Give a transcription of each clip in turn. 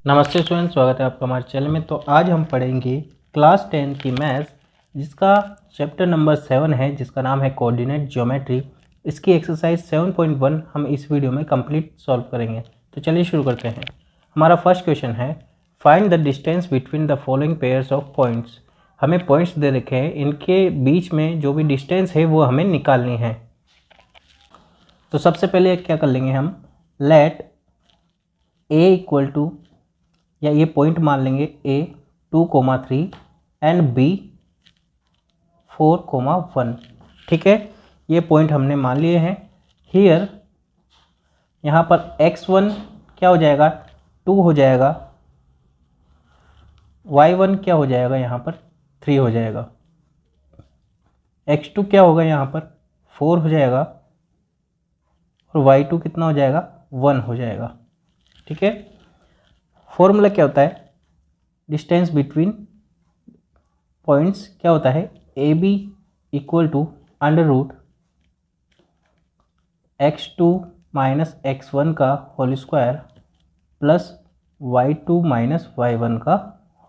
नमस्ते स्टूडेंट, स्वागत है आपका हमारे चैनल में। तो आज हम पढ़ेंगे क्लास 10 की मैथ्स, जिसका चैप्टर नंबर 7 है, जिसका नाम है कोऑर्डिनेट ज्योमेट्री। इसकी एक्सरसाइज 7.1 हम इस वीडियो में कंप्लीट सॉल्व करेंगे। तो चलिए शुरू करते हैं। हमारा फर्स्ट क्वेश्चन है, find the distance between the following pairs of points. हमें पॉइंट्स दे रखे हैं, इनके बीच में जो भी डिस्टेंस है वो हमें निकालनी है। तो सबसे पहले क्या कर लेंगे हम, लेट ए इक्वल टू, या ये पॉइंट मान लेंगे A 2,3 एंड B 4,1। ठीक है, ये पॉइंट हमने मान लिए हैं। हियर यहाँ पर x1 क्या हो जाएगा, 2 हो जाएगा, y1 क्या हो जाएगा, यहाँ पर 3 हो जाएगा, x2 क्या होगा, यहाँ पर 4 हो जाएगा, और y2 कितना हो जाएगा, 1 हो जाएगा। ठीक है, फॉर्मूला क्या होता है, डिस्टेंस बिटवीन पॉइंट्स क्या होता है, A B equal to under root x2 minus x1 का whole square plus y2 minus y1 का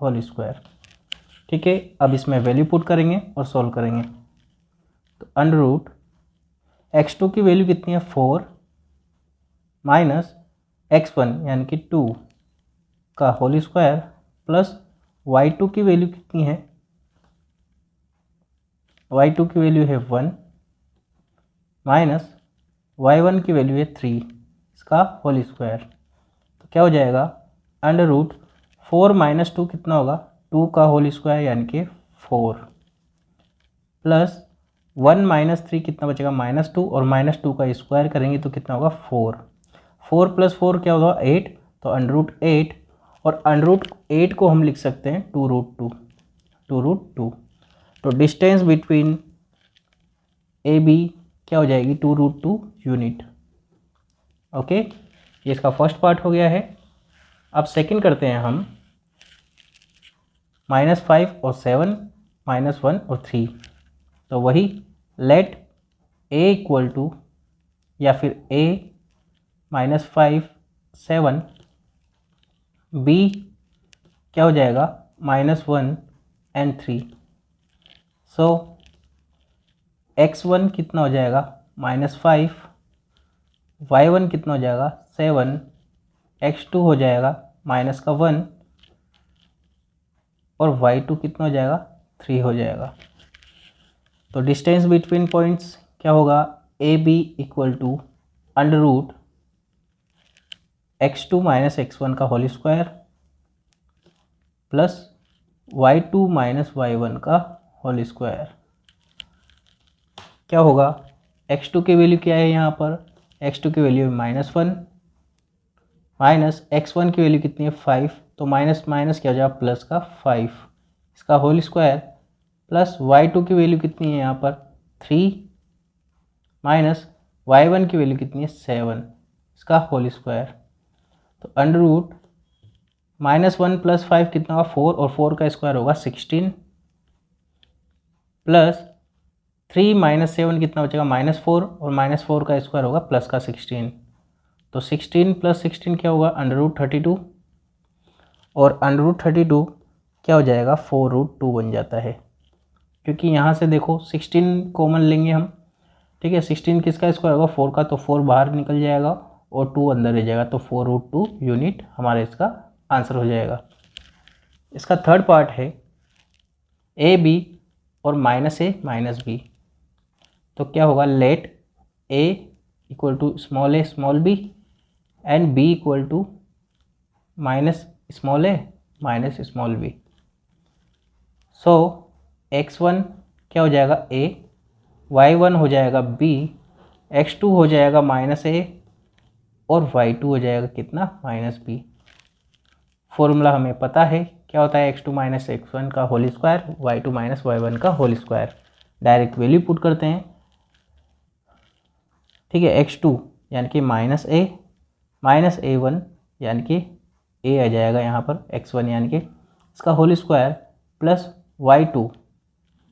होल स्क्वायर। ठीक है, अब इसमें वैल्यू पुट करेंगे और सॉल्व करेंगे। तो अंडर रूट x2 की वैल्यू कितनी है, 4 माइनस x1 यानी कि 2 का होल स्क्वायर प्लस y2 की वैल्यू कितनी है, y2 की वैल्यू है 1 माइनस y1 की वैल्यू है 3, इसका होल स्क्वायर। तो क्या हो जाएगा, अंडर रूट 4 माइनस 2 कितना होगा, 2 का होल स्क्वायर यानी कि 4 प्लस 1 माइनस 3 कितना बचेगा, -2, और -2 का स्क्वायर करेंगे तो कितना होगा, 4 प्लस 4 क्या होगा, 8। तो अंडर रूट 8, और अंडर रूट 8 को हम लिख सकते हैं 2√2। तो डिस्टेंस बिटवीन ए बी क्या हो जाएगी, 2√2 यूनिट। ओके, ये इसका फर्स्ट पार्ट हो गया है। अब सेकंड करते हैं हम, -5 और 7, -1 और 3। तो वही लेट ए इक्वल टू, या फिर a -5 7, b क्या हो जाएगा, -1 एंड 3। सो x1 कितना हो जाएगा, -5, y1 कितना हो जाएगा, 7, x2 हो जाएगा -1, और y2 कितना हो जाएगा, 3 हो जाएगा। तो डिस्टेंस बिटवीन पॉइंट्स क्या होगा, A B equal to under root x2 minus x1 का whole square plus y2 minus y1 का होल स्क्वायर। क्या होगा, x2 की वैल्यू क्या है, यहाँ पर x2 की वैल्यू -1 माइनस x1 की वैल्यू कितनी है, 5। तो माइनस माइनस क्या हो जाएगा, प्लस का 5, इसका होल स्क्वायर प्लस y2 की वैल्यू कितनी है, यहाँ पर 3 माइनस y1 की वैल्यू कितनी है, 7, इसका होल स्क्वायर। तो अंडर रूट -1 प्लस 5 कितना होगा, 4, और 4 का स्क्वायर होगा 16 प्लस 3 माइनस 7 कितना बचेगा, -4, और -4 का स्क्वायर होगा प्लस का 16। तो 16 प्लस 16 क्या होगा, अंडर रूट 32, और अंडर रूट 32 क्या हो जाएगा, 4√2 बन जाता है। क्योंकि यहाँ से देखो 16 कॉमन लेंगे हम, ठीक है, 16 किसका स्क्वायर होगा, 4 का, तो 4 बाहर निकल जाएगा और 2 अंदर रह जाएगा। तो 4√2 यूनिट हमारा इसका आंसर हो जाएगा। इसका थर्ड पार्ट है ए बी और -a -b। तो क्या होगा, let a equal to small a small b and b equal to minus small a minus small b। So x1 क्या हो जाएगा, a, y1 हो जाएगा b, x2 हो जाएगा -a, और y2 हो जाएगा कितना, -b। फॉर्मूला हमें पता है क्या होता है, x2 माइनस x1 का whole square, y2 minus y1 का whole square. Direct value put करते हैं। ठीक है, x2 यानी कि -a माइनस a1 यानी कि a आ जाएगा यहाँ पर, x1 यानी कि इसका होल स्क्वायर प्लस y2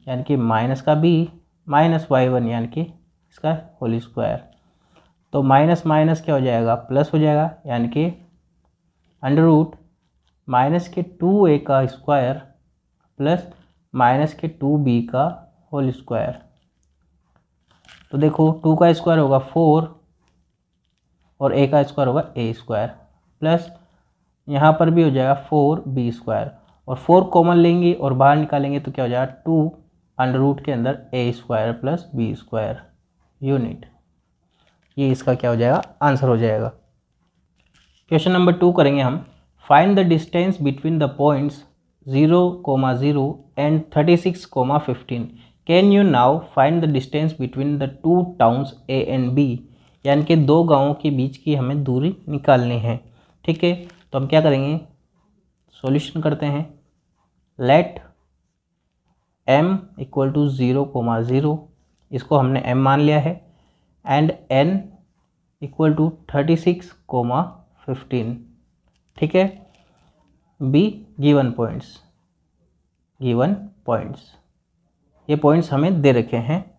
यानी कि माइनस का b माइनस y1 यानी कि इसका होल स्क्वायर। तो माइनस माइनस क्या हो जाएगा, प्लस हो जाएगा, यानी कि अंडर रूट माइनस के 2a का स्क्वायर प्लस माइनस के 2b का होल स्क्वायर। तो देखो 2 का स्क्वायर होगा 4 और a का स्क्वायर होगा a स्क्वायर, प्लस यहाँ पर भी हो जाएगा 4b स्क्वायर, और 4 कॉमन लेंगे और बाहर निकालेंगे तो क्या हो जाएगा 2 अंडर रूट के अंदर a square plus b square unit. ये इसका क्या हो जाएगा, आंसर हो जाएगा। क्वेश्चन नंबर 2 करेंगे हम। Find the distance between the points 0,0 and 36,15। Can you now find the distance between the two towns A and B. यानी कि दो गांवों के बीच की हमें दूरी निकालनी है। ठीक है, तो हम क्या करेंगे, सॉल्यूशन करते हैं। लेट m इक्वल टू 0,0, इसको हमने m मान लिया है, एंड n इक्वल टू 36,15। ठीक है, b गिवन पॉइंट्स, ये पॉइंट्स हमें दे रखे हैं।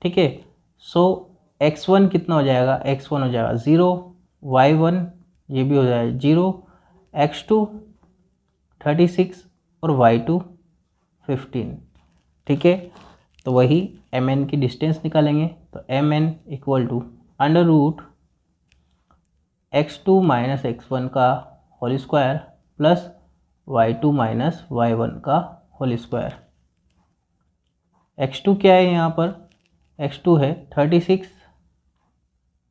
ठीक है, सो x1 कितना हो जाएगा, x1 हो जाएगा 0, y1 ये भी हो जाएगा 0, x2 36 और y2 15। ठीक है, तो वही mn की डिस्टेंस निकालेंगे। तो mn equal to under root x2 minus x1 का whole square plus y2 minus y1 का होल स्क्वायर। x2 क्या है यहाँ पर, x2 है 36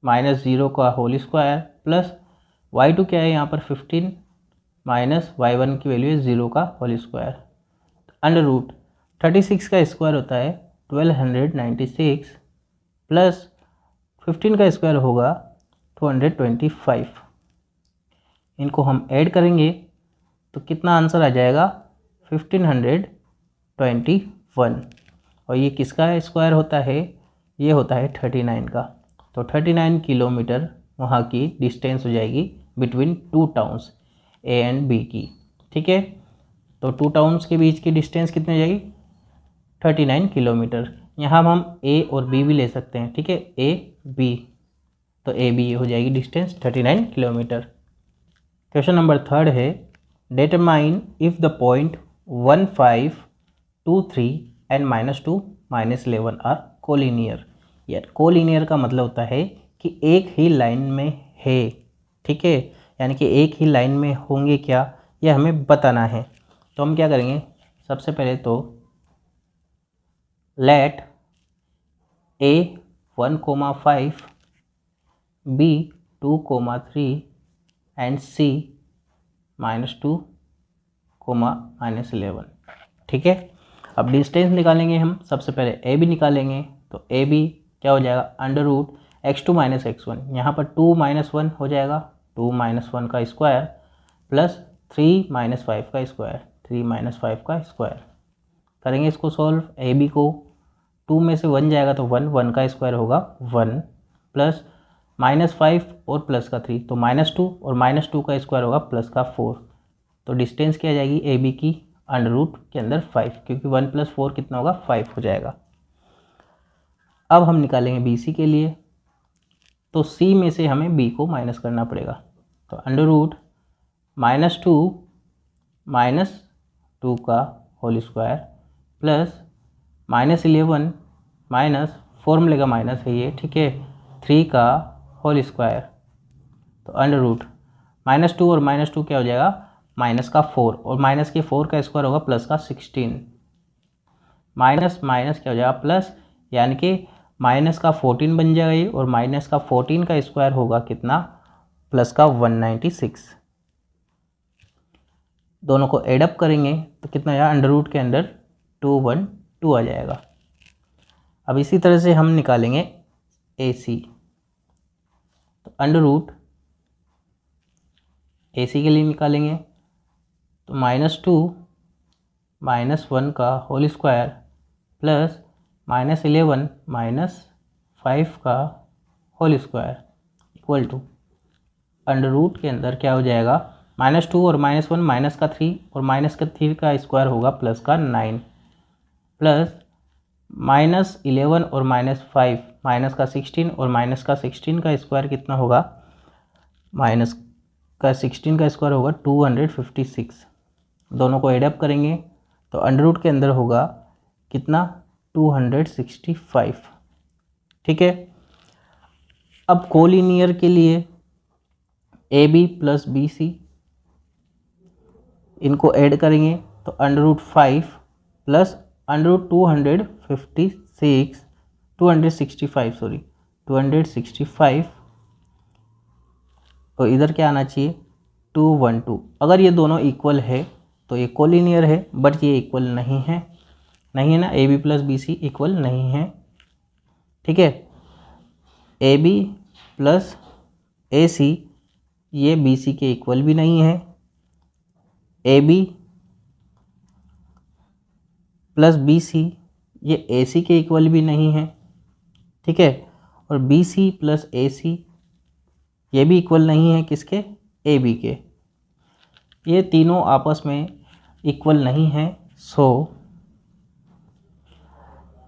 माइनस 0 का होल स्क्वायर प्लस y2 क्या है यहाँ पर 15 माइनस y1 की वैल्यू है 0 का होल स्क्वायर। अंडर रूट 36 का स्क्वायर होता है 1296 प्लस 15 का स्क्वायर होगा 225। इनको हम ऐड करेंगे तो कितना आंसर आ जाएगा 1521। और ये किसका स्क्वायर होता है, ये होता है 39 का। तो 39 किलोमीटर वहाँ की डिस्टेंस हो जाएगी between two towns A and B की। ठीक है, तो टू टाउन्स के बीच की डिस्टेंस कितनी हो जाएगी 39 किलोमीटर। यहाँ हम ए और बी भी ले सकते हैं। ठीक है, ए बी, तो ए बी हो जाएगी डिस्टेंस 39 किलोमीटर। क्वेश्चन नंबर 3 है, determine if the point 1, 5, 2, 3 and -2, -11 are collinear. यार कोलिनियर का मतलब होता है कि एक ही लाइन में है। ठीक है, यानी कि एक ही लाइन में होंगे क्या, यह हमें बताना है। तो हम क्या करेंगे, सबसे पहले तो let a 1,5, b 2,3 and c -2, -11। ठीक है, अब डिस्टेंस निकालेंगे हम। सबसे पहले ए बी निकालेंगे, तो ए बी क्या हो जाएगा under root x2 minus x1, यहाँ पर 2 - 1 हो जाएगा, 2 - 1 का स्क्वायर प्लस 3 - 5 का स्क्वायर, 3 - 5 का स्क्वायर। करेंगे इसको सॉल्व। ए बी को 2 में से 1 जाएगा तो 1 का स्क्वायर होगा 1 प्लस -5 और प्लस का 3, तो -2 और -2 का स्क्वायर होगा प्लस का 4। तो डिस्टेंस क्या आ जाएगी ए बी की अंडर रूट के अंदर 5, क्योंकि 1 + 4 कितना होगा 5 हो जाएगा। अब हम निकालेंगे बी सी के लिए, तो सी में से हमें बी को माइनस करना पड़ेगा। तो अंडर रूट -2 का होल स्क्वायर प्लस -11 माइनस फॉर्मूले का माइनस है ये। ठीक है, 3 का होल स्क्वायर। तो अंडर रूट -2 और -2 क्या हो जाएगा माइनस का 4, और माइनस के 4 का स्क्वायर होगा प्लस का 16, माइनस माइनस क्या हो जाएगा प्लस, यानी कि माइनस का 14 बन जाएगा ये, और माइनस का 14 का स्क्वायर होगा कितना प्लस का 196। दोनों को एडअप करेंगे तो कितना आएगा अंडर रूट के अंदर 212 आ जाएगा। अब इसी तरह से हम निकालेंगे ए सी, तो अंडर रूट ए सी के लिए निकालेंगे तो -2 -1 का होल स्क्वायर प्लस -11 -5 का whole square equal to under root के अंदर क्या हो जाएगा -2 और -1 माइनस का 3 और माइनस का 3 का स्क्वायर होगा प्लस का 9 प्लस -11 और -5 माइनस का 16 और माइनस का 16 का स्क्वायर कितना होगा का 16 का स्क्वायर होगा 256, दोनों को एडअप करेंगे तो अंडर रूट के अंदर होगा कितना 265। ठीक है, अब कोलिनियर के लिए A B plus B C इनको ऐड करेंगे तो under root 5 plus under root 265 और इधर क्या आना चाहिए 212। अगर ये दोनों इक्वल है तो ये कोलिनियर है, बट ये इक्वल नहीं है ना, A B plus B C equal नहीं है। ठीक है, ए बी प्लस ए सी ये बी सी के इक्वल भी नहीं है, A B plus B C ये ए सी के इक्वल भी नहीं है। ठीक है, और बी सी प्लस ए सी ये भी इक्वल नहीं है किसके, ए बी के। ये तीनों आपस में इक्वल नहीं है। So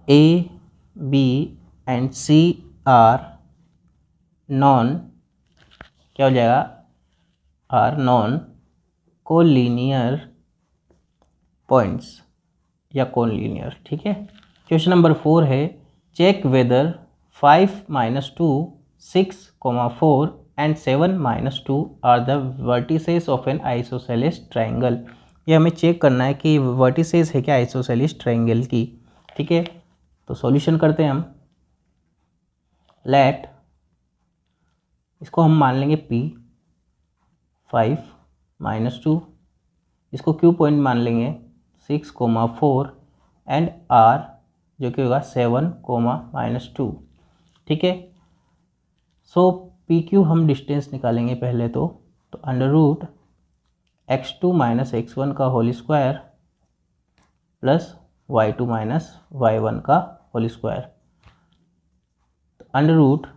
A B and C are non, क्या हो जाएगा, आर नॉन कोलिनियर पॉइंट्स या कोलिनियर। ठीक है, क्वेश्चन नंबर 4 है check whether 5 - 2 6, 4 and 7 - 2 are the vertices of an isosceles triangle. ये हमें चेक करना है कि वर्टिसेस है क्या आइसोसेलेस ट्राइंगल की। ठीक है, तो सॉल्यूशन करते हैं हम। लेट, इसको हम मान लेंगे P 5 - 2, इसको Q पॉइंट मान लेंगे 6, 4 एंड R जो कि होगा 7, -2। ठीक है, सो PQ हम डिस्टेंस निकालेंगे पहले तो अंडर रूट x2 - x1 का whole square plus y2 - y1 का होल स्क्वायर, अंडर रूट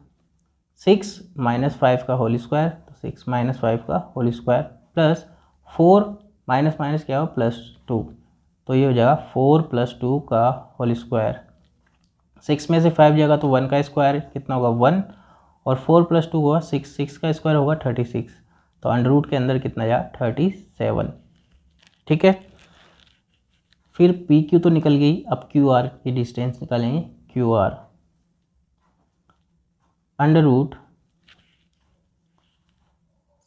6 - 5 का होल स्क्वायर, तो 6 - 5 का होल स्क्वायर प्लस 4 माइनस क्या हो +2, तो ये हो जाएगा 4 + 2 का होल स्क्वायर। 6 में से 5 जाएगा तो 1 का स्क्वायर कितना होगा 1, और 4 + 2 होगा 6, 6 का स्क्वायर होगा 36, तो अंडर रूट के अंदर कितना जाएगा 37। ठीक है, फिर पी क्यू तो निकल गई, अब क्यू आर की डिस्टेंस निकालेंगे। क्यू आर अंडर रूट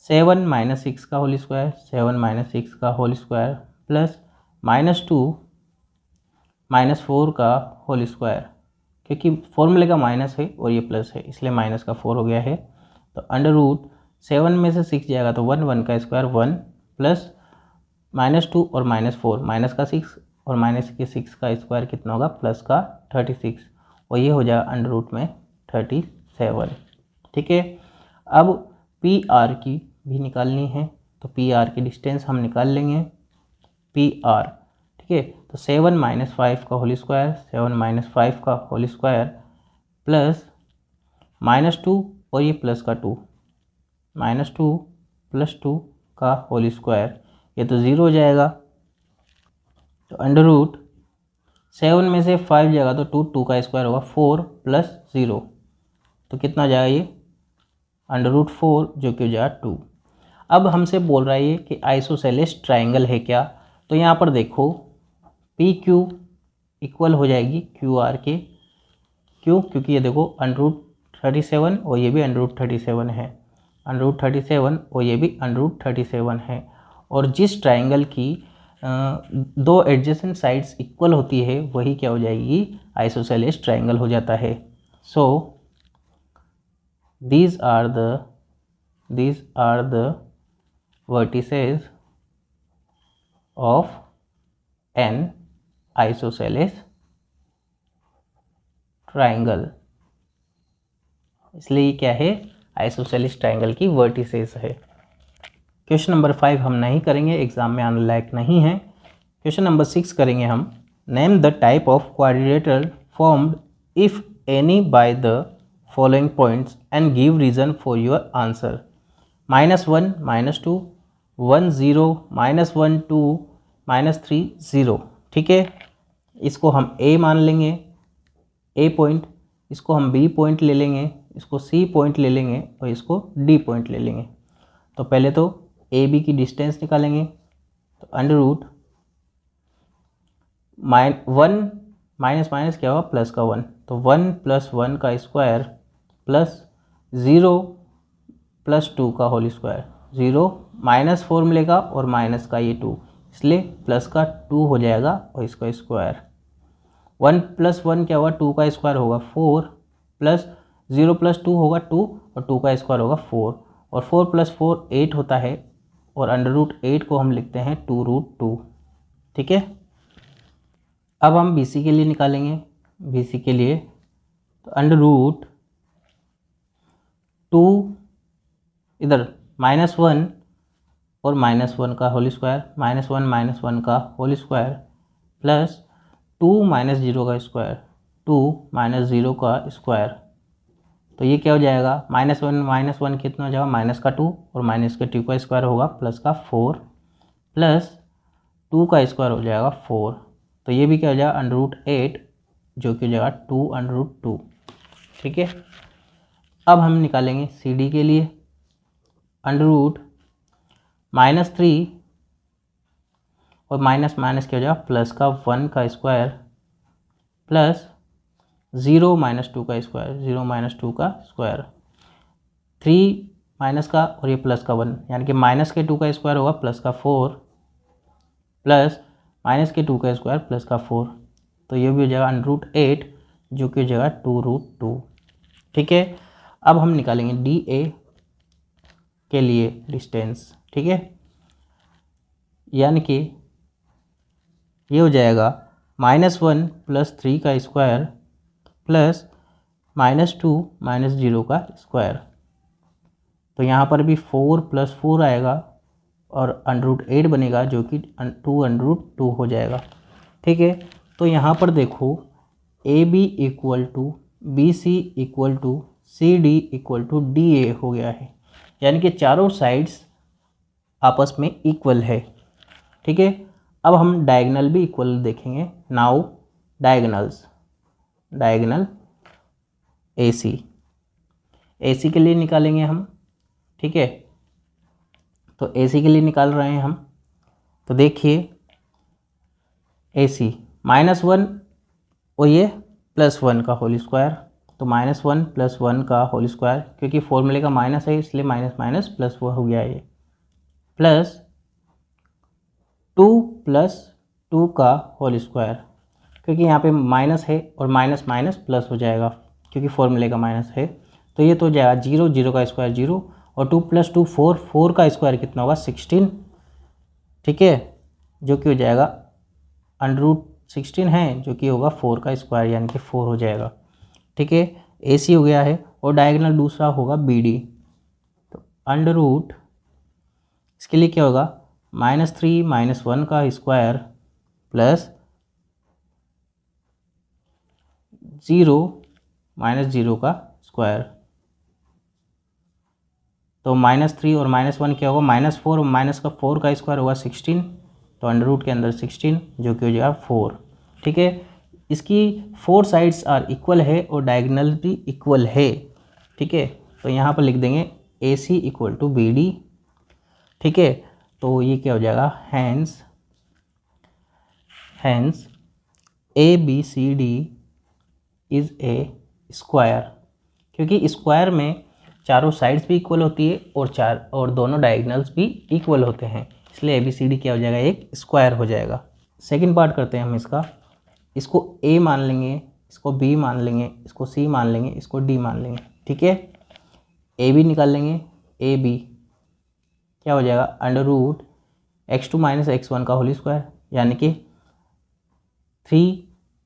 7 - 6 का होल स्क्वायर, 7 - 6 का होल स्क्वायर प्लस -2 - 4 का होल स्क्वायर, क्योंकि फॉर्मूले का माइनस है और ये प्लस है इसलिए माइनस का 4 हो गया है। तो अंडर रूट 7 में से 6 जाएगा तो 1, 1 का स्क्वायर 1 प्लस -2 और -4, माइनस का 6 और माइनस के 6 का स्क्वायर कितना होगा प्लस का 36, और ये हो जाएगा अंडर रूट में 37। ठीक है, अब पी आर की भी निकालनी है, तो पी आर की डिस्टेंस हम निकाल लेंगे पी आर। ठीक है, तो 7 - 5 का होल स्क्वायर, 7 - 5 का होल स्क्वायर प्लस -2 और ये प्लस का 2, -2 + 2 का होल स्क्वायर, ये तो 0 हो जाएगा। तो अंडर रूट 7 में से 5 जाएगा तो 2, 2 का स्क्वायर होगा 4 + 0, तो कितना हो जाएगा ये अंडर रूट 4 जो कि हो जाएगा 2। अब हमसे बोल रहा है ये कि आइसोसेलेस ट्राइंगल है क्या, तो यहाँ पर देखो पी क्यू इक्वल हो जाएगी क्यू आर के। क्यों, क्योंकि ये देखो अंडर रूट 37 और ये भी अंडर रूट 37 है, अंडर रूट 37 और ये भी अंडर रूट 37 है, और जिस ट्राइंगल की दो एडजेसेंट साइड्स इक्वल होती है वही क्या हो जाएगी आइसोसेलेस ट्राइंगल हो जाता है। सो these are the vertices of an isosceles triangle। इसलिए क्या है आइसोसेलेस ट्राइंगल की वर्टिसेस है। क्वेश्चन नंबर 5 हम नहीं करेंगे, एग्जाम में आने लायक नहीं है। क्वेश्चन नंबर 6 करेंगे हम। Name the type of quadrilateral formed if any by the following points and give reason for your answer. -1 -2 1 0 -1 2 -3 0। ठीक है, इसको हम A मान लेंगे, A पॉइंट, इसको हम B पॉइंट ले लेंगे, इसको C पॉइंट ले लेंगे और इसको D पॉइंट ले लेंगे। तो पहले तो ए बी की डिस्टेंस निकालेंगे, तो अंडर रूट 1 माइनस माइनस क्या होगा प्लस का 1, तो 1 + 1 का स्क्वायर प्लस 0 + 2 का होल स्क्वायर, 0 -4 मिलेगा और माइनस का ये 2, इसलिए प्लस का 2 हो जाएगा और इसका स्क्वायर। 1 + 1 क्या होगा 2 का स्क्वायर होगा 4 प्लस 0 + 2 होगा 2 और 2 का स्क्वायर होगा 4 और 4 + 4 8 होता है और अंडर रूट 8 को हम लिखते हैं 2√2। ठीक है, अब हम BC के लिए निकालेंगे। BC के लिए तो अंडर रूट 2 इधर -1 और -1 का होल स्क्वायर, -1 -1 का होल स्क्वायर प्लस 2 - 0 का स्क्वायर, 2 - 0 का स्क्वायर, तो ये क्या हो जाएगा -1 कितना हो जाएगा माइनस का 2 और माइनस के 2 का स्क्वायर होगा प्लस का 4 प्लस 2 का स्क्वायर हो जाएगा 4, तो ये भी क्या हो जाएगा अंडर रूट 8 जो कि हो जाएगा 2√2। ठीक है, अब हम निकालेंगे CD के लिए अंडर रूट -3 और माइनस माइनस क्या हो जाएगा प्लस का 1 का स्क्वायर प्लस 0 - 2 का स्क्वायर, 0 - 2 का स्क्वायर, 3 माइनस का और ये प्लस का 1 यानी कि माइनस के 2 का स्क्वायर होगा प्लस का 4 प्लस माइनस के 2 का स्क्वायर प्लस का 4, तो ये भी हो जाएगा अंडर रूट 8 जो कि हो जाएगा 2√2। ठीक है, अब हम निकालेंगे DA के लिए डिस्टेंस। ठीक है, यानी कि ये हो जाएगा -1 + 3 का स्क्वायर प्लस -2 - 0 का स्क्वायर, तो यहाँ पर भी 4 + 4 आएगा और अंडर रूट 8 बनेगा जो कि 2√2 हो जाएगा। ठीक है, तो यहाँ पर देखो AB = BC = CD = DA हो गया है, यानी कि चारों साइड्स आपस में इक्वल है। ठीक है, अब हम डायगोनल भी इक्वल देखेंगे। नाउ डायगोनल AC के लिए निकालेंगे हम। ठीक है, तो AC के लिए निकाल रहे हैं हम, तो देखिए AC -1 और ये +1 का होल स्क्वायर, तो -1 + 1 का होल स्क्वायर, क्योंकि फॉर्मूले का माइनस है इसलिए माइनस माइनस प्लस वो हो गया ये, प्लस 2 + 2 का होल स्क्वायर, क्योंकि यहाँ पे माइनस है और माइनस माइनस प्लस हो जाएगा क्योंकि फॉर्मूले का माइनस है, तो ये तो हो जाएगा 0, 0 का स्क्वायर 0 और 2 + 2 4, 4 का स्क्वायर कितना होगा 16। ठीक है, जो कि हो जाएगा अंडर रूट 16 है जो कि होगा 4 का स्क्वायर यानी कि 4 हो जाएगा। ठीक है, AC हो गया है और डायगोनल दूसरा होगा BD, तो अंडर रूट इसके लिए क्या होगा -3 - 1 का स्क्वायर प्लस 0 - 0 का स्क्वायर, तो -3 और -1 क्या होगा -4 और माइनस का 4 का स्क्वायर होगा 16, तो अंडर रूट के अंदर 16 जो कि हो जाएगा 4। ठीक है, इसकी 4 साइड्स आर इक्वल है और डायगोनल भी इक्वल है। ठीक है, तो यहाँ पर लिख देंगे AC = BD। ठीक है, तो ये क्या हो जाएगा hence ABCD is a square, क्योंकि स्क्वायर में चारों साइड्स भी इक्वल होती है और दोनों डायगोनल्स भी इक्वल होते हैं, इसलिए ABCD क्या हो जाएगा एक स्क्वायर हो जाएगा। सेकंड पार्ट करते हैं हम इसका, इसको A मान लेंगे, इसको B मान लेंगे, इसको C मान लेंगे, इसको D मान लेंगे। ठीक है, AB निकाल लेंगे, AB क्या हो जाएगा अंडर रूट x2 - x1 का होल स्क्वायर, यानी कि 3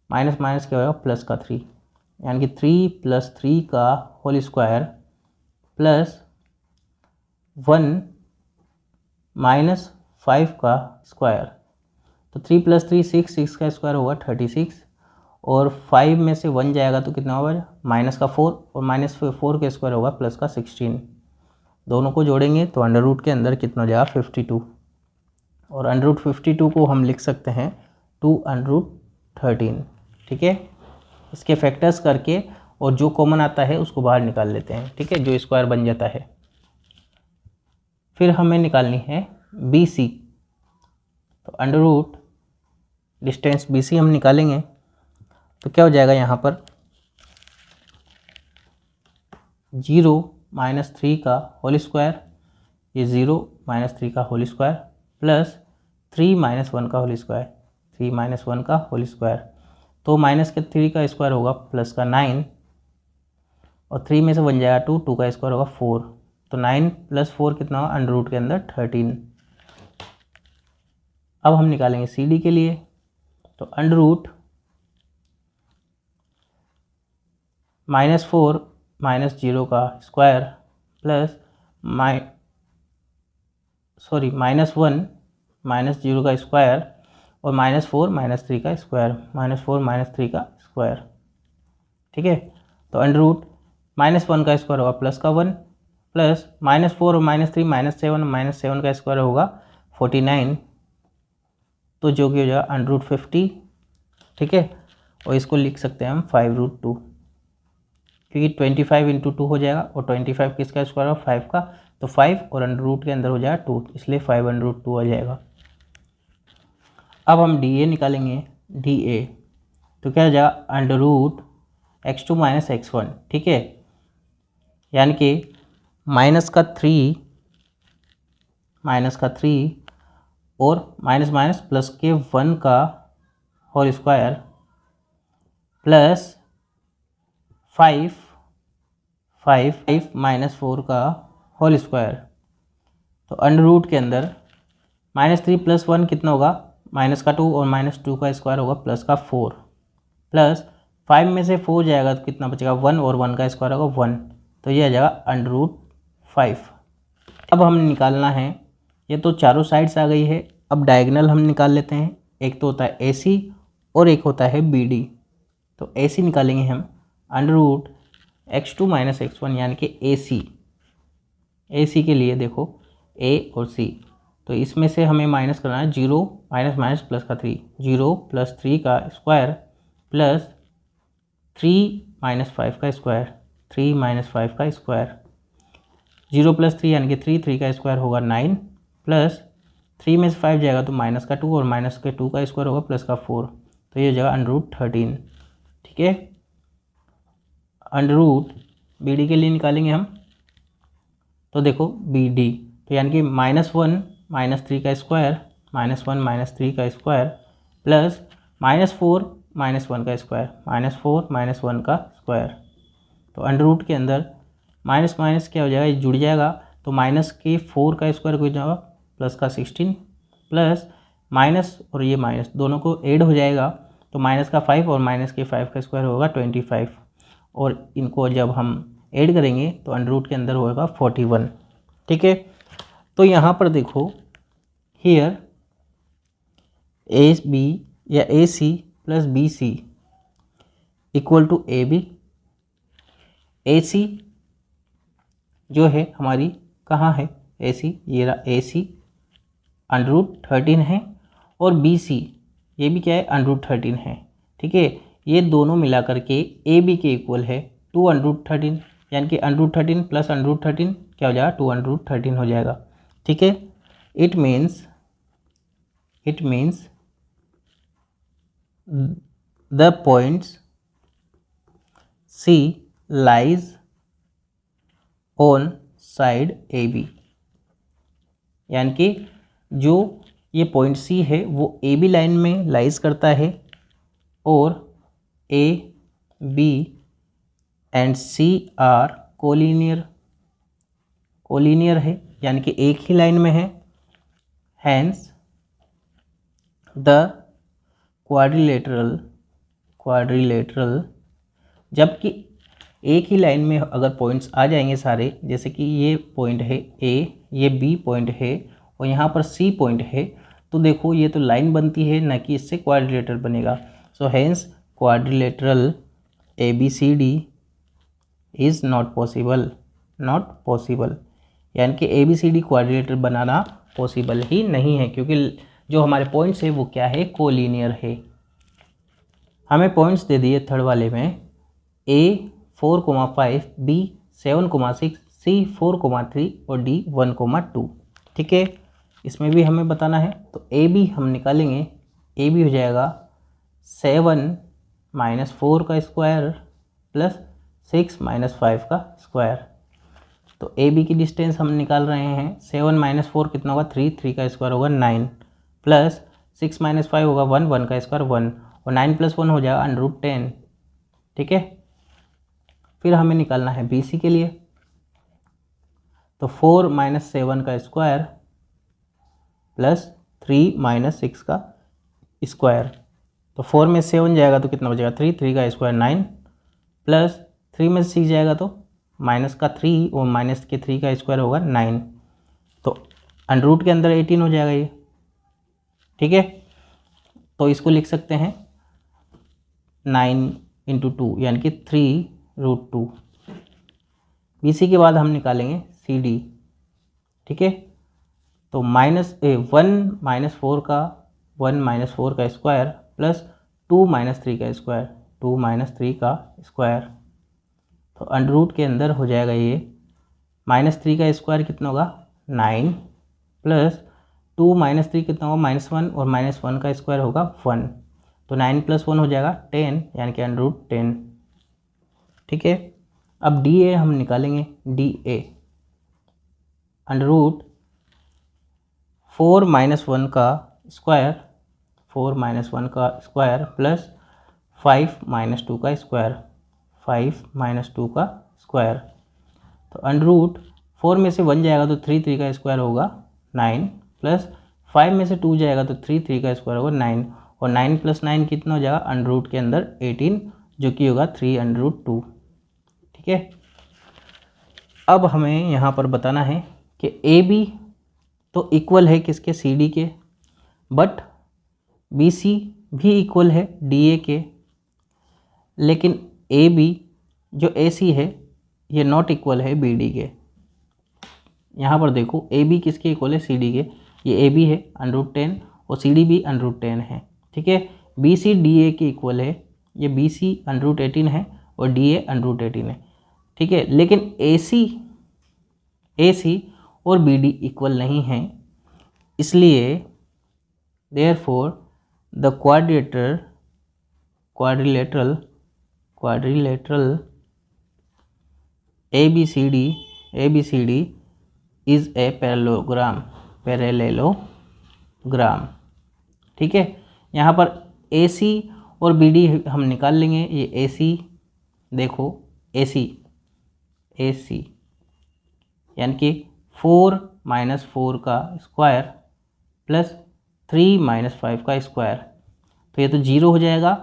माइनस माइनस क्या होगा प्लस का 3, यानी कि 3 + 3 का होल स्क्वायर प्लस 1 - 5 का स्क्वायर, तो 3 + 3 6, 6 का स्क्वायर होगा 36 और 5 में से 1 जाएगा तो कितना होगा माइनस का 4 और -4 के स्क्वायर होगा प्लस का 16, दोनों को जोड़ेंगे तो अंडर रूट के अंदर कितना हो जाएगा 52 और अंडर रूट 52 को हम लिख सकते हैं 2√13। ठीक है, इसके फैक्टर्स करके और जो कॉमन आता है उसको बाहर निकाल लेते हैं। ठीक है, जो स्क्वायर बन जाता है फिर हमें निकालनी है बी सी। तो under root distance B C हम निकालेंगे तो क्या हो जाएगा यहाँ पर 0 माइनस 3 का होल स्क्वायर, ये 0 माइनस 3 का होल स्क्वायर प्लस 3 माइनस 1 का होल स्क्वायर, 3 माइनस 1 का होल स्क्वायर। तो माइनस के 3 का स्क्वायर होगा प्लस का 9 और 3 में से बन जाएगा 2, 2 का स्क्वायर होगा 4। तो 9 प्लस 4 कितना होगा अंडर रूट के अंदर 13। अब हम निकालेंगे सी डी के लिए। तो अंडर रूट -4 माइनस 0 का स्क्वायर प्लस -1 माइनस 0 का स्क्वायर और -4 माइनस 3 का स्क्वायर, -4 माइनस 3 का स्क्वायर। ठीक है, तो अंडर रूट -1 का स्क्वायर होगा प्लस का 1 प्लस -4 और -3 -7 का स्क्वायर होगा 49, तो जो कि हो जाएगा अंडर रूट 50। ठीक है, और इसको लिख सकते हैं हम 5√2, क्योंकि 25 इंटू 2 हो जाएगा और 25 किसका स्क्वायर होगा 5 का, तो 5 और अंडर रूट के अंदर हो जाएगा 2, इसलिए 5√2 आ जाएगा। अब हम डी ए निकालेंगे, डी ए तो क्या हो जाएगा under root x2 minus x1। ठीक है, यानी कि माइनस का 3 और माइनस माइनस प्लस के 1 का होल स्क्वायर प्लस 5 माइनस 4 का होल स्क्वायर। तो अंडर रूट के अंदर -3 प्लस 1 कितना होगा माइनस का 2 और -2 का स्क्वायर होगा प्लस का 4 प्लस 5 में से 4 जाएगा तो कितना बचेगा 1 और 1 का स्क्वायर होगा 1, तो ये आ जाएगा अंडर रूट 5। अब हम निकालना है, ये तो चारों साइड्स आ गई है, अब डायगोनल हम निकाल लेते हैं। एक तो होता है AC और एक होता है BD। तो AC निकालेंगे हम under root x2 minus x1 यानी कि AC के लिए देखो A और C, तो इसमें से हमें माइनस करना है 0 माइनस माइनस प्लस का 3, 0 प्लस 3 का स्क्वायर प्लस 3 माइनस 5 का स्क्वायर, 3 माइनस 5 का स्क्वायर, 0 प्लस 3 यानी कि 3 का स्क्वायर होगा 9 प्लस 3 में से 5 जाएगा तो माइनस का 2 और माइनस के 2 का स्क्वायर होगा प्लस का 4, तो ये हो जाएगा अंडर रूट 13। ठीक है, अंडर रूट BD के लिए निकालेंगे हम, तो देखो BD तो यानी कि -1 माइनस 3 का स्क्वायर, -1 माइनस 3 का स्क्वायर प्लस -4 माइनस 1 का स्क्वायर, -4 माइनस 1 का स्क्वायर। तो अंडर रूट के अंदर माइनस माइनस क्या हो जाएगा, ये जुड़ जाएगा, तो माइनस के 4 का स्क्वायर हो जाएगा प्लस का 16 प्लस माइनस और ये माइनस दोनों को ऐड हो जाएगा, तो माइनस का 5 और माइनस के 5 का स्क्वायर होगा 25, और इनको जब हम ऐड करेंगे तो अंडर रूट के अंदर होगा 41। ठीक है, तो यहाँ पर देखो हियर AB या AC plus BC equal to AB। AC जो है हमारी कहाँ है, AC ये रहा AC अंडर रूट 13 है, और BC ये भी क्या है अंडर रूट 13 है। ठीक है, ये दोनों मिला करके AB के इक्वल है 2 अंडर रूट 13, यानी कि under root 13 plus under root 13 क्या हो जाएगा 2 अंडर रूट 13 हो जाएगा। ठीक है, it means the points C lies on side AB, यानी कि जो ये पॉइंट C है वो AB लाइन में लाइज करता है, और A, B and C are collinear है, यानी कि एक ही लाइन में है। हैंस द क्वाड्रिलेटरल, जबकि एक ही लाइन में अगर पॉइंट्स आ जाएंगे सारे, जैसे कि ये पॉइंट है A, ये B पॉइंट है और यहाँ पर C पॉइंट है, तो देखो ये तो लाइन बनती है ना कि इससे क्वाड्रिलेटरल बनेगा। So hence quadrilateral ABCD is not possible, यानी कि ABCD क्वाड्रिलेटरल बनाना पॉसिबल ही नहीं है, क्योंकि जो हमारे पॉइंट्स है वो क्या है कोलिनियर है। हमें पॉइंट्स दे दिए थर्ड वाले में A 4,5, B 7,6, C 4,3 और D 1,2। ठीक है, इसमें भी हमें बताना है। तो ए बी हम निकालेंगे, ए बी हो जाएगा 7 - 4 का स्क्वायर प्लस 6 - 5 का स्क्वायर। तो ए बी की डिस्टेंस हम निकाल रहे हैं, 7 - 4 कितना होगा 3, 3 का स्क्वायर होगा 9 प्लस 6 - 5 होगा 1, 1 का स्क्वायर 1 और 9 + 1 हो जाएगा √10। ठीक है, फिर हमें निकालना है बी सी के लिए। तो 4 - 7 का स्क्वायर प्लस 3 - 6 का स्क्वायर। तो 4 में 7 जाएगा तो कितना बचेगा 3, 3 का स्क्वायर 9 प्लस 3 में 6 जाएगा तो माइनस का 3 और माइनस के 3 का स्क्वायर होगा 9। तो अंडर के अंदर 18 हो जाएगा ये। ठीक है, तो इसको लिख सकते हैं 9 × 2 यानी कि 3√2। बी सी के बाद हम निकालेंगे सी डी। ठीक है, तो -1 - 4 का 1 - 4 का स्क्वायर प्लस 2 - 3 का स्क्वायर, 2 - 3 का स्क्वायर। तो अंडर के अंदर हो जाएगा ये -3 का स्क्वायर कितना होगा 9 प्लस 2 - 3 कितना होगा -1 और -1 का स्क्वायर होगा 1। तो 9 + 1 हो जाएगा 10 यानी कि √10। ठीक है, अब डी ए हम निकालेंगे, डी ए अंडर 4 - 1 का स्क्वायर, 4 - 1 का स्क्वायर प्लस 5 - 2 का स्क्वायर, 5 - 2 का स्क्वायर। तो अंडर 4 में से 1 जाएगा तो 3, 3 का स्क्वायर होगा 9 प्लस 5 में से 2 जाएगा तो 3, 3 का स्क्वायर होगा 9 और 9 + 9 कितना हो जाएगा अंडर के अंदर 18 जो कि होगा 3√2। ठीक है, अब हमें यहाँ पर बताना है कि ए बी तो इक्वल है किसके सी डी के, बट बी सी भी इक्वल है डी ए के, लेकिन ए बी जो ए सी है ये नॉट इक्वल है बी डी के। यहाँ पर देखो ए बी किसके इक्वल है सी डी के, ये ए बी है √10 और सी डी भी √10 है। ठीक है, बी सी डी ए के इक्वल है, ये बी सी √18 है और डी ए √18 है। ठीक है, लेकिन ए सी और बी डी इक्वल नहीं है, इसलिए therefore the quadrilateral ABCD is a parallelogram. ठीक है, यहाँ पर AC और BD हम निकाल लेंगे। ये AC देखो AC यानी कि 4 - 4 का स्क्वायर प्लस 3 - 5 का स्क्वायर, तो ये तो 0 हो जाएगा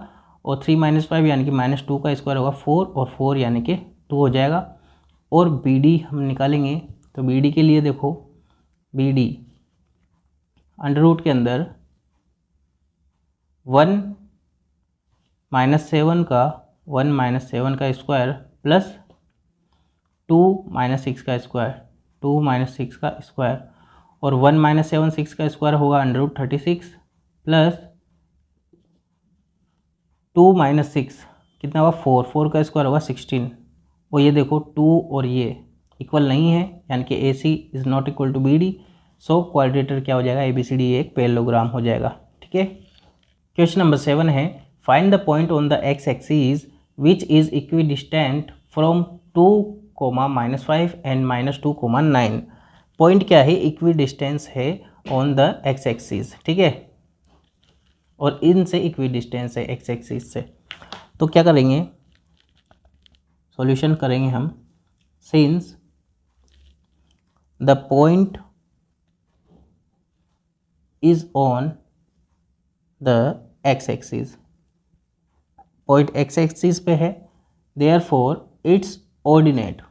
और 3 - 5 यानी कि -2 का स्क्वायर होगा 4 और 4 यानी कि 2 हो जाएगा। और BD हम निकालेंगे, तो BD के लिए देखो BD अंडर के अंदर 1 - 7 का स्क्वायर प्लस 2 - 6 का स्क्वायर, 2 - 6 का स्क्वायर और 1 - 7 6 का स्क्वायर होगा √36 प्लस 2 - 6 कितना होगा 4, 4 का स्क्वायर होगा 16। और ये देखो 2 और ये इक्वल नहीं है यानी कि AC is not equal to BD। So quadrilateral क्या हो जाएगा ABCD एक पैरेललोग्राम हो जाएगा। ठीक है, क्वेश्चन नंबर 7 है find the point on the x axis which is equidistant from 2, -5 and -2, 9। Point क्या है इक्विडिस्टेंस है ऑन द एक्स एक्सिस। ठीक है, और इनसे इक्विडिस्टेंस है एक्स एक्सिस से। तो क्या करेंगे, सॉल्यूशन करेंगे हम। Since the point is on the x axis, point x axis पे है, therefore its ordinate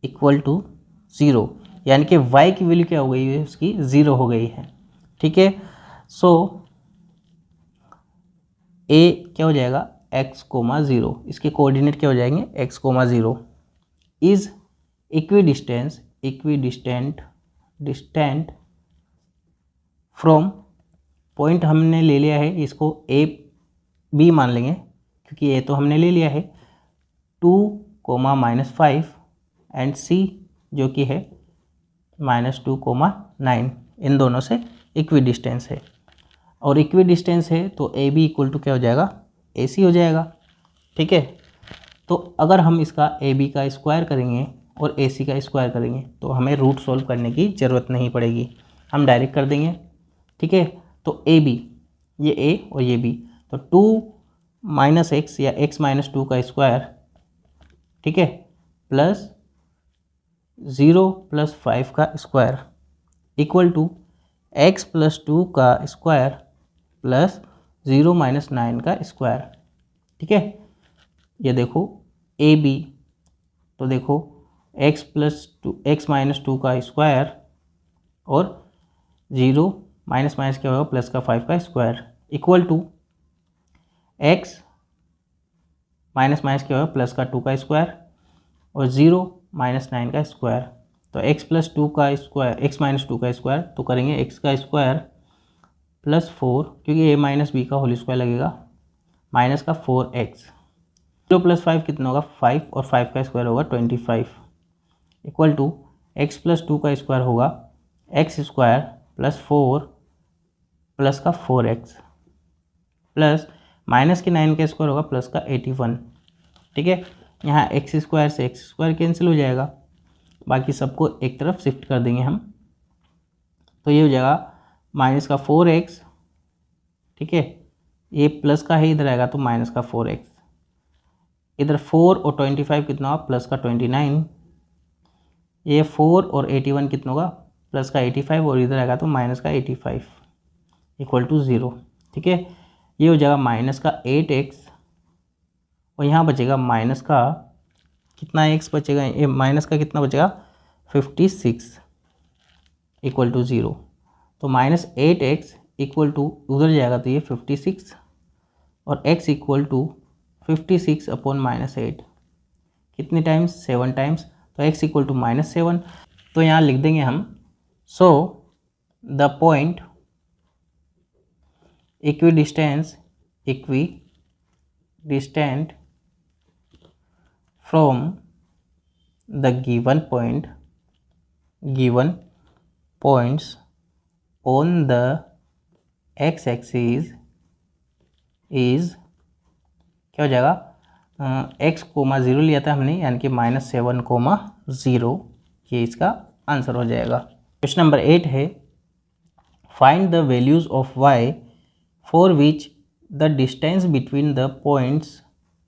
equal to 0 यानी कि y की वैल्यू क्या हो गई है उसकी 0 हो गई है। ठीक है, सो a क्या हो जाएगा x, 0, इसके कोऑर्डिनेट क्या हो जाएंगे x, 0 is distant from, point हमने ले लिया है इसको a b मान लेंगे क्योंकि a तो हमने ले लिया है 2, -5 एंड C जो कि है -2,9 इन दोनों से इक्वी डिस्टेंस है, और इक्वी डिस्टेंस है तो ए बी इक्वल टू क्या हो जाएगा, ए सी हो जाएगा। ठीक है, तो अगर हम इसका ए बी का स्क्वायर करेंगे और ए सी का स्क्वायर करेंगे तो हमें रूट सॉल्व करने की ज़रूरत नहीं पड़ेगी, हम डायरेक्ट कर देंगे। ठीक है, तो ए बी, ये ए और ये बी, तो 2 - x या x - 2 का स्क्वायर, ठीक है, प्लस 0 + 5 का स्क्वायर इक्वल टू x + 2 का स्क्वायर प्लस 0 - 9 का स्क्वायर। ठीक है, ये देखो ए बी, तो देखो x - 2 का स्क्वायर और 0 माइनस क्या होगा, प्लस का 5 का square equal to x minus क्या होगा, प्लस का 2 का स्क्वायर और 0 - 9 का स्क्वायर। तो x + 2 का स्क्वायर, x - 2 का स्क्वायर, तो करेंगे x का स्क्वायर प्लस 4, क्योंकि a - b का होल स्क्वायर लगेगा, माइनस का 4x, 0 + 5 कितना होगा 5, और 5 का स्क्वायर होगा 25 इक्वल टू x + 2 का स्क्वायर होगा x स्क्वायर प्लस 4 प्लस का 4x प्लस माइनस के 9 का स्क्वायर होगा प्लस का 81। ठीक है, यहाँ एक्स स्क्वायर से एक्स स्क्वायर कैंसिल हो जाएगा, बाकी सबको एक तरफ शिफ्ट कर देंगे हम, तो ये हो जाएगा माइनस का 4x। ठीक है, ये प्लस का है, इधर आएगा तो माइनस का 4x, इधर 4 और 25 कितना होगा, प्लस का 29, ये 4 और 81 कितना होगा, प्लस का 85, और इधर आएगा तो माइनस का 85 इक्वल टू 0। ठीक है, ये हो जाएगा माइनस का 8x, और यहाँ बचेगा माइनस का कितना x बचेगा, ये माइनस का कितना बचेगा 56 इक्वल टू 0। तो -8x इक्वल टू उधर जाएगा तो ये 56, और x इक्वल टू 56 अपॉन -8 कितने टाइम्स, 7 टाइम्स, तो x इक्वल टू -7। तो यहाँ लिख देंगे हम, so the point equidistant from the given points on the x-axis is क्या हो जाएगा, x, 0 लिया था हमने, यानी कि -7, 0, ये इसका आंसर हो जाएगा। क्वेश्चन नंबर 8 है, find the values of y for which the distance between the points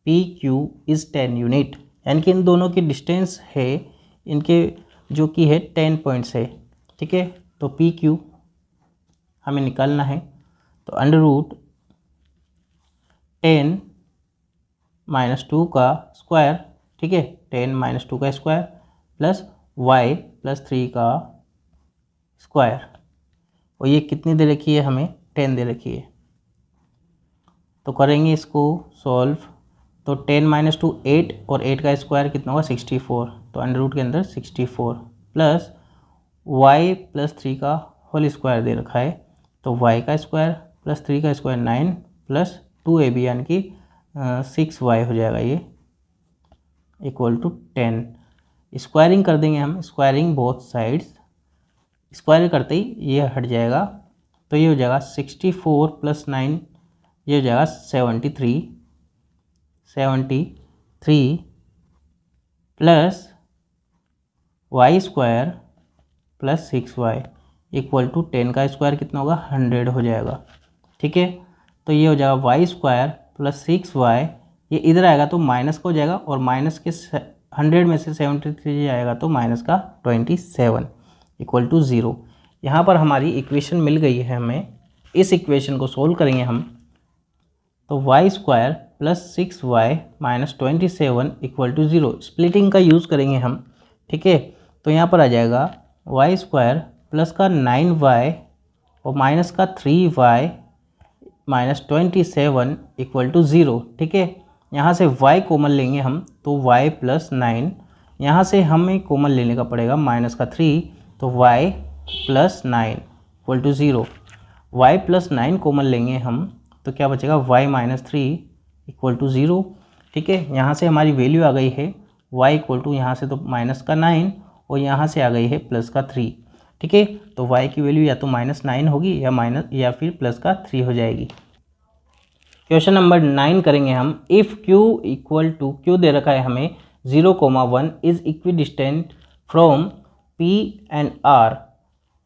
P Q is 10 unit, यानी कि इन दोनों की डिस्टेंस है, इनके जो कि है 10 पॉइंट्स है। ठीक है, तो पी क्यू हमें निकालना है, तो √10 - 2 का स्क्वायर, ठीक है, 10 - 2 का स्क्वायर प्लस y + 3 का स्क्वायर, और ये कितनी दे रखी है हमें, 10 दे रखी है। तो करेंगे इसको सॉल्व, तो 10 - 2 8, और 8 का स्क्वायर कितना होगा 64, तो अंडर के अंदर 64 प्लस y + 3 का होल स्क्वायर दे रखा है, तो y का स्क्वायर प्लस 3 का स्क्वायर 9 प्लस 2ab यानी कि 6y हो जाएगा, ये इक्वल टू 10। स्क्वायरिंग कर देंगे हम, स्क्वायरिंग बोथ साइड्स, स्क्वायर करते ही ये हट जाएगा, तो ये हो जाएगा 64 + 9, ये हो जाएगा 73 plus y square plus 6y equal to 10 का स्क्वायर कितना होगा 100 हो जाएगा। ठीक है, तो ये हो जाएगा y स्क्वायर प्लस 6y, ये इधर आएगा तो माइनस का हो जाएगा, और माइनस के 100 में से 73 आएगा तो माइनस का 27 इक्वल टू 0। यहाँ पर हमारी इक्वेशन मिल गई है हमें, इस इक्वेशन को सोल्व करेंगे हम, तो y square plus 6y minus 27 equal to 0, splitting का यूज़ करेंगे हम। ठीक है, तो यहाँ पर आ जाएगा y स्क्वायर प्लस का 9y और माइनस का 3y माइनस 27 इक्वल टू 0। ठीक है, यहाँ से y कॉमन लेंगे हम, तो y + 9, यहाँ से हमें कॉमन लेने का पड़ेगा माइनस का 3, तो y + 9 equal to 0, y + 9 common लेंगे हम, तो क्या बचेगा y - 3 इक्वल टू 0। ठीक है, यहाँ से हमारी वैल्यू आ गई है y इक्वल टू, यहाँ से तो माइनस का 9 और यहाँ से आ गई है प्लस का 3। ठीक है, तो y की वैल्यू या तो -9 होगी या फिर प्लस का 3 हो जाएगी। क्वेश्चन नंबर 9 करेंगे हम। If q equal to, q दे रखा है हमें 0,1 is equidistant from p and r,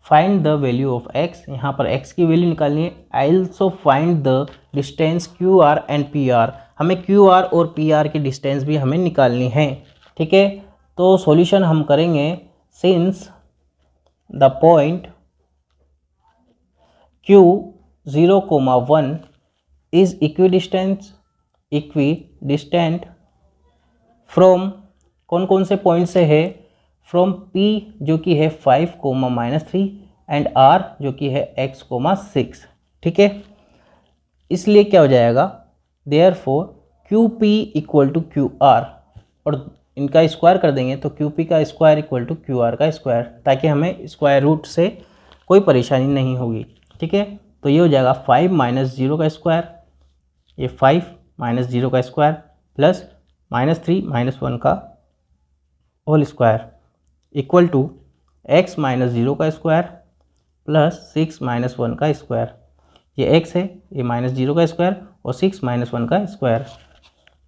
find the value of x। यहाँ पर x की वैल्यू निकालनी है। I also find the distance QR and PR। हमें QR और PR की डिस्टेंस भी हमें निकालनी है। ठीक है, तो सॉल्यूशन हम करेंगे। Since the point Q 0,1 is equidistant from, कौन कौन से पॉइंट से है? फ्रॉम P जो कि है 5, -3 एंड R जो कि है x, 6। ठीक है, इसलिए क्या हो जाएगा, therefore QP equal to QR, और इनका स्क्वायर कर देंगे तो QP का स्क्वायर इक्वल टू QR का स्क्वायर, ताकि हमें स्क्वायर रूट से कोई परेशानी नहीं होगी। ठीक है, तो ये हो जाएगा 5 - 0 का स्क्वायर, ये 5 - 0 का स्क्वायर प्लस -3 - 1 का whole square equal to x - 0 का स्क्वायर प्लस 6 - 1 का स्क्वायर। ये x है, ये -0 का स्क्वायर और 6 - 1 का स्क्वायर।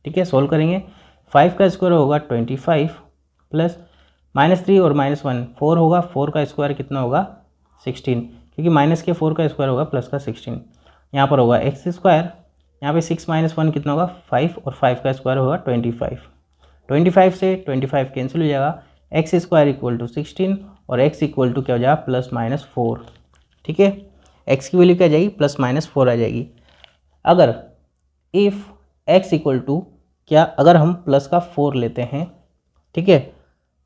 ठीक है, सोल्व करेंगे। 5 का स्क्वायर होगा 25 प्लस -3 और -1 4 होगा, 4 का स्क्वायर कितना होगा 16, क्योंकि माइनस के 4 का स्क्वायर होगा प्लस का 16। यहाँ पर होगा x स्क्वायर, यहाँ पे 6 - 1 कितना होगा 5 और 5 का स्क्वायर होगा 25। 25 से 25 कैंसिल हो जाएगा, x स्क्वायर इक्वल टू 16 और x इक्वल टू क्या हो जाएगा +-4। ठीक है, x की वैल्यू क्या आ जाएगी +-4 आ जाएगी। अगर इफ़ x इक्वल टू क्या, अगर हम प्लस का 4 लेते हैं, ठीक है,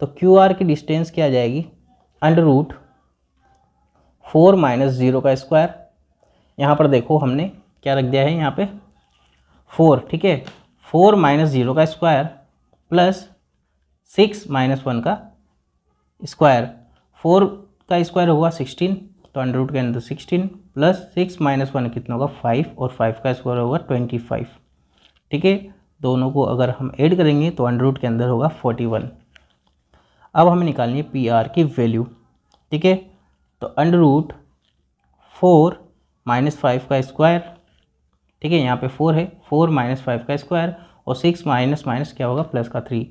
तो QR की डिस्टेंस क्या आ जाएगी √4 - 0 का स्क्वायर। यहाँ पर देखो हमने क्या रख दिया है यहाँ पे 4। ठीक है, 4 - 0 का स्क्वायर प्लस 6 - 1 का स्क्वायर। 4 का स्क्वायर होगा 16, तो √ के अंदर 16 प्लस 6 - 1 कितना होगा 5 और 5 का स्क्वायर होगा 25। ठीक है, दोनों को अगर हम ऐड करेंगे तो √ के अंदर होगा 41। अब हमें निकालनी है PR की वैल्यू। ठीक है, तो √4 - 5 का स्क्वायर। ठीक है, यहाँ पे 4 है, 4 - 5 का स्क्वायर और 6 माइनस क्या होगा प्लस का 3,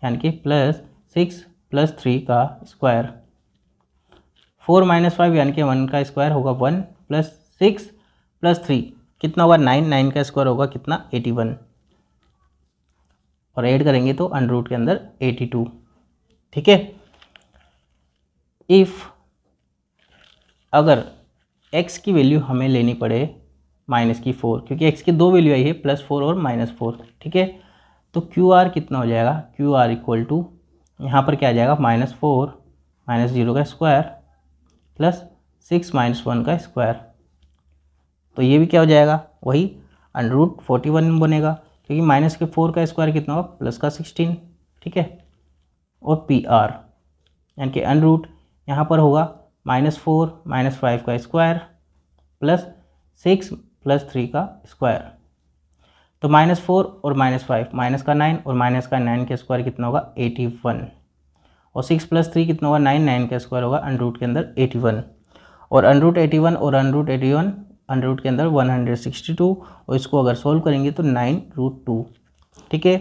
यानी कि +6 + 3 का स्क्वायर। 4 - 5 यानी कि 1 का स्क्वायर होगा 1 प्लस 6 + 3 कितना होगा 9, 9 का स्क्वायर होगा कितना 81, और ऐड करेंगे तो √ के अंदर 82। ठीक है, इफ़ अगर x की वैल्यू हमें लेनी पड़े -4, क्योंकि x की दो वैल्यू आई है +4 और -4। ठीक है, तो QR कितना हो जाएगा, QR इक्वल टू यहाँ पर क्या आ जाएगा -4 - 0 का स्क्वायर प्लस 6 - 1 का स्क्वायर। तो ये भी क्या हो जाएगा वही √41 बनेगा, क्योंकि माइनस के 4 का स्क्वायर कितना होगा प्लस का 16। ठीक है, और PR यानी कि √ यहाँ पर होगा -4 - 5 का स्क्वायर प्लस 6 + 3 का स्क्वायर। तो -4 और -5 माइनस का 9 और माइनस का 9 का स्क्वायर कितना होगा 81, और 6 + 3 कितना होगा 9, 9 का स्क्वायर होगा √ के अंदर 81, और √81 और √81 √ के अंदर 162, और इसको अगर सोल्व करेंगे तो 9√2। ठीक है,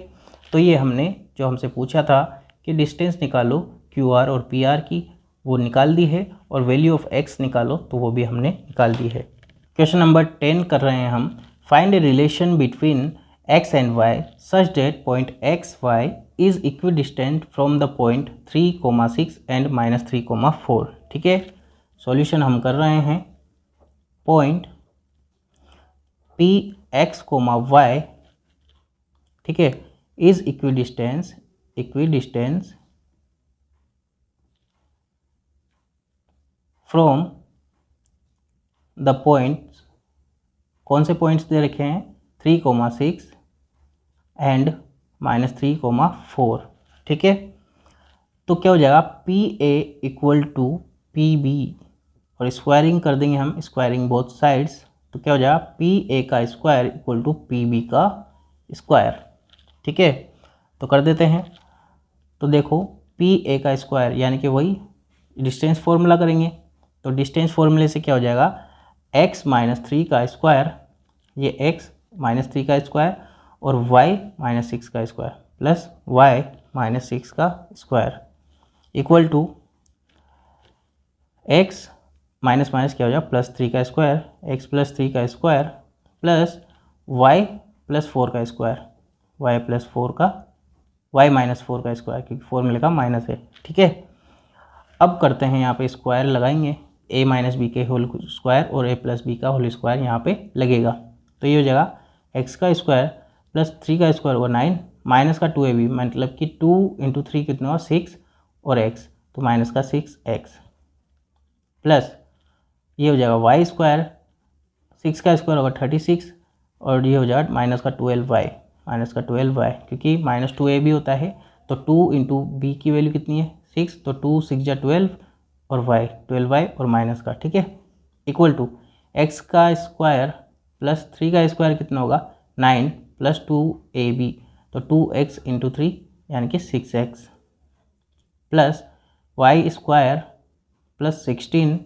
तो ये हमने जो हमसे पूछा था कि डिस्टेंस निकालो QR और PR की, वो निकाल दी है, और वैल्यू ऑफ x निकालो तो वो भी हमने निकाल दी है। क्वेश्चन नंबर 10 कर रहे हैं हम। Find a relation between x and y such date point XY is equidistant from the point 3,6 and -3,4। ठीक है, सॉल्यूशन हम कर रहे हैं। पॉइंट PX, Y, ठीक है, is equidistance from the points, कौन से पॉइंट्स दे रखे हैं 3,6 एंड -3,4। ठीक है, तो क्या हो जाएगा PA इक्वल टू PB, और स्क्वायरिंग कर देंगे हम, स्क्वायरिंग बोथ साइड्स, तो क्या हो जाएगा PA का स्क्वायर इक्वल टू PB का स्क्वायर। ठीक है, तो कर देते हैं। तो देखो पी ए का स्क्वायर, यानी कि वही डिस्टेंस फॉर्मूला करेंगे। तो डिस्टेंस फॉर्मूले से क्या हो जाएगा, x माइनस 3 का स्क्वायर, ये x माइनस 3 का स्क्वायर और y माइनस 6 का स्क्वायर प्लस y माइनस 6 का square equal to x minus minus क्या हो जाएगा प्लस 3 का स्क्वायर, x प्लस 3 का स्क्वायर प्लस y प्लस 4 का स्क्वायर, y प्लस 4 का y माइनस 4 का स्क्वायर, क्योंकि फॉर्मूले का माइनस है। ठीक है, अब करते हैं यहाँ पे स्क्वायर लगाएंगे, a माइनस बी के होल स्क्वायर और a प्लस बी का होल स्क्वायर यहाँ पे लगेगा। तो ये हो जाएगा x का स्क्वायर प्लस 3 का स्क्वायर और 9 माइनस का 2ab, मतलब कि 2 इंटू 3 कितना हुआ 6 और x, तो माइनस का 6x प्लस ये हो जाएगा y स्क्वायर, 6 का स्क्वायर होगा 36 और ये हो जाएगा माइनस का 12y, माइनस का 12y, क्योंकि माइनस 2ab होता है। तो 2 इंटू बी की वैल्यू कितनी है 6, तो 2 6 जा 12 और y 12y और माइनस का, ठीक है, इक्वल टू x का स्क्वायर प्लस 3 का स्क्वायर कितना होगा 9 प्लस 2ab, तो 2x इंटू 3 यानी कि 6x plus y square plus 16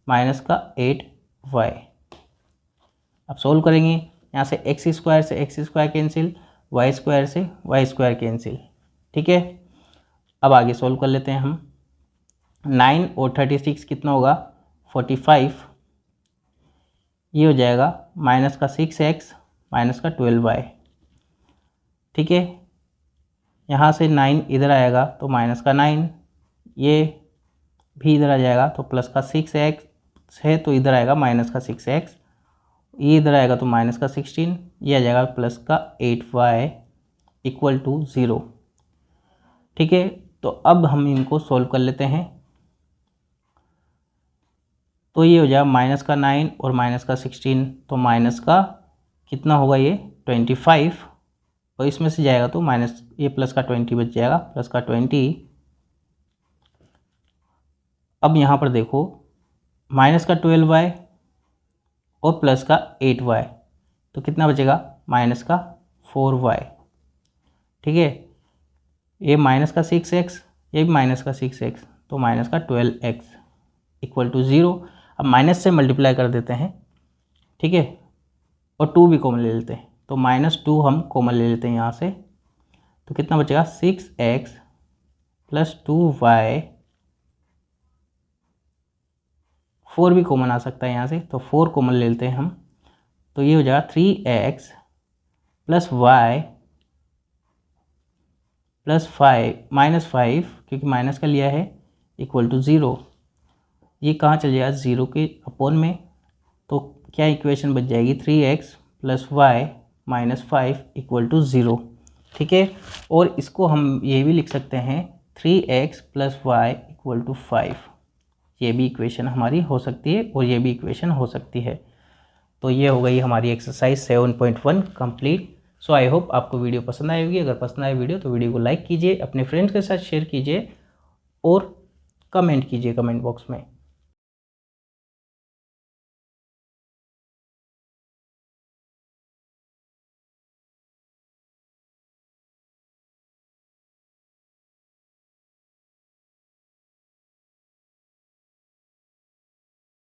minus का 8y। अब सोल्व करेंगे, यहाँ से x स्क्वायर से x square cancel, y square से y स्क्वायर कैंसिल। ठीक है, अब आगे सोल्व कर लेते हैं हम। 9 और 36 कितना होगा 45, ये हो जाएगा माइनस का 6x माइनस का 12y। ठीक है, यहाँ से 9 इधर आएगा तो माइनस का 9, ये भी इधर आ जाएगा तो प्लस का 6x है, तो इधर आएगा माइनस का 6x, ये इधर आएगा तो माइनस का 16, ये आ जाएगा प्लस का 8y इक्वल टू 0। ठीक है, तो अब हम इनको सोल्व कर लेते हैं। तो ये हो जाएगा माइनस का 9 और माइनस का 16, तो माइनस का कितना होगा ये 25, और इसमें से जाएगा तो माइनस ये प्लस का 20 बच जाएगा, प्लस का 20। अब यहाँ पर देखो माइनस का 12y और प्लस का 8y, तो कितना बचेगा माइनस का 4y। ठीक है, ये माइनस का 6x, ये भी माइनस का 6x, तो माइनस का 12x इक्वल टू 0। अब माइनस से मल्टीप्लाई कर देते हैं, ठीक है, और 2 भी कॉमन ले लेते हैं, तो -2 हम कॉमन ले लेते हैं यहाँ से, तो कितना बचेगा 6x प्लस 2y, 4 भी कॉमन आ सकता है यहाँ से, तो 4 कॉमन ले लेते हैं हम, तो ये हो जाएगा 3x प्लस y प्लस 5 क्योंकि माइनस का लिया है इक्वल टू 0। ये कहाँ चल जाएगा 0 के अपोन में, तो क्या इक्वेशन बच जाएगी 3x plus y minus 5 equal to 0। ठीक है, और इसको हम ये भी लिख सकते हैं 3x plus y equal to 5, ये भी इक्वेशन हमारी हो सकती है और ये भी इक्वेशन हो सकती है। तो ये हो गई हमारी exercise 7.1 complete. So I hope आपको वीडियो पसंद आई होगी। अगर पसंद आए वीडियो तो वीडियो को लाइक कीजिए, अपने फ्रेंड्स के साथ शेयर कीजिए और कमेंट कीजिए कमेंट बॉक्स में।